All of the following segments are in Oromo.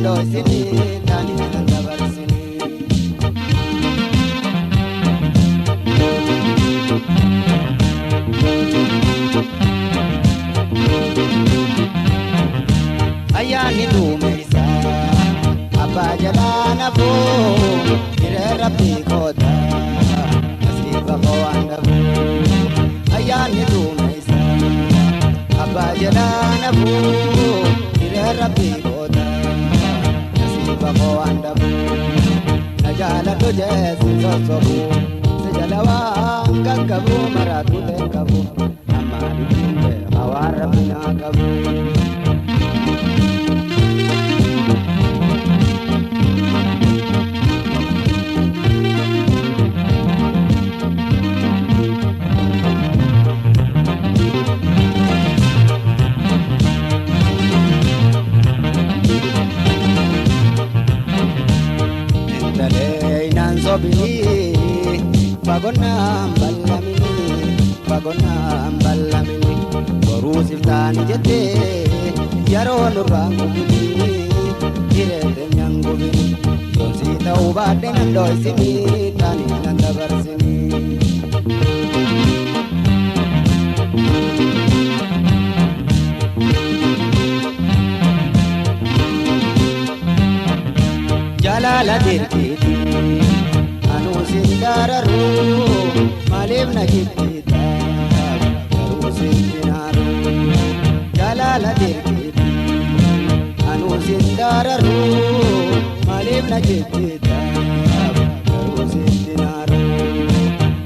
nandoisini tani nandabarsini ayani dumeisa abba jalana bo ire rabbi koda nasiba ko andabu ayani dumeisa abba jalana bo ire rabbi koda nasiba ko andabu najala tuje sinsobu sejalawa gaggabu maratu tekabu amali dumbe awarabina kabu Bagona ballamini borusiftan jette yaro nurangubini jirete nyangubini yonsi taubade nandoisini tani nandabarsini jalala dirkiti anu sindararu malib najibita garu sindinaru jalala dirkiti anu sindararu malib najibita garu sindinaru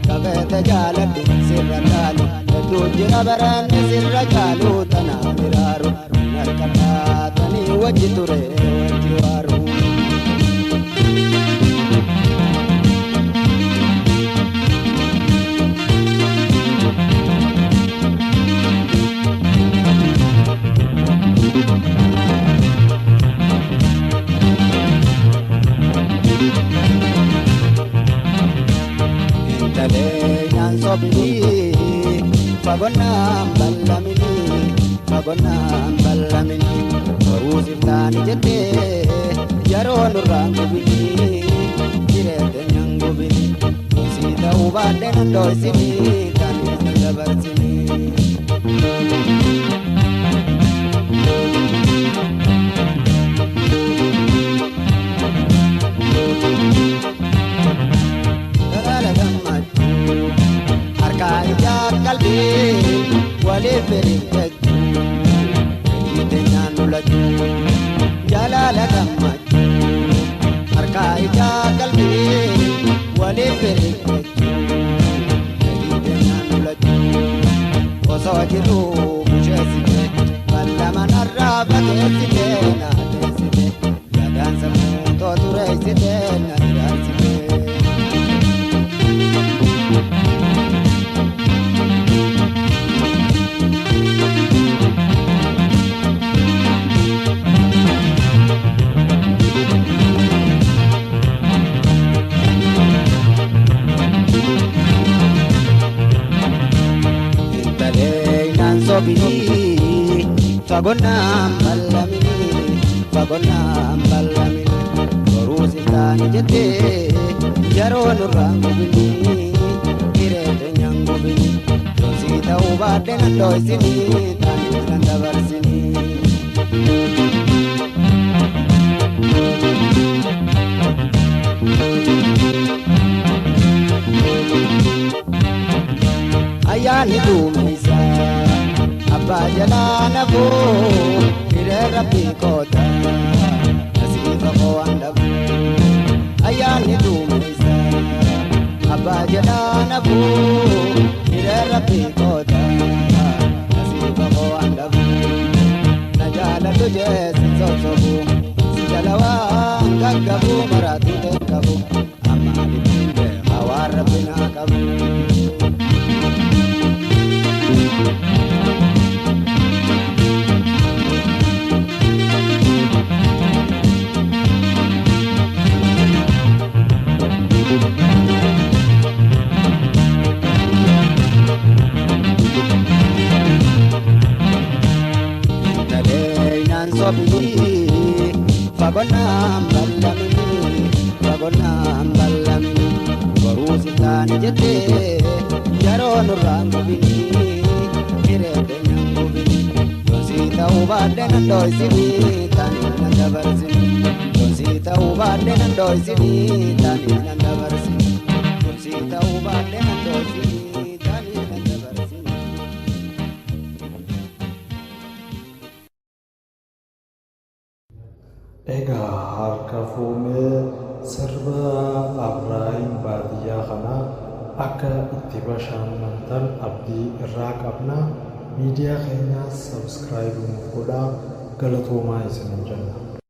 kagata jalati sirratalu tujira baran sirratalu tanamiraru narkata tani wajiture wajiwaru Bagona ballamini borusiftan jette yaro nurangubini jirete nyangubini sita ubade nandoisini tani nandabarsini dalala gammachu arka ija kalbi wale ferikaju nulaju jalala gammachu arka ija kalbi wale ferikaju nulaju osojiru mushesite ballamanarra bakesite nadesite yadansa muto tureisite nadidarsite Bagona ballamini borusiftan jette yaro nurangubini jirete nyangubini yonsita ubade nandoisini tani nandabarsini ayani dumeisa abba jalana bo ire rabbi koda nasiba ko andabu ayani dumeisa abba jalana bo ire rabbi koda nasiba ko andabu najala tuje sinsobu sijalawa gaggabu maratu tekabu amali dumbe awarabina kabu Fagonam ballamini, fagonam ballamini. Barusi tani jete, jaron rangubini, kirebe nyangubini. Donsita ubade nandoi sini, tani nandabarsini. Donsita ubade nandoi sini, tani nandabarsini. Donsita ubade nandoi sini, tani nandabarsini. Ega harka fume serba Abrahim Badia kana akka itti bashannantan abdii irraa qabna miidiyaa keenya subscribe godhaa galatoomaa isinin jenna.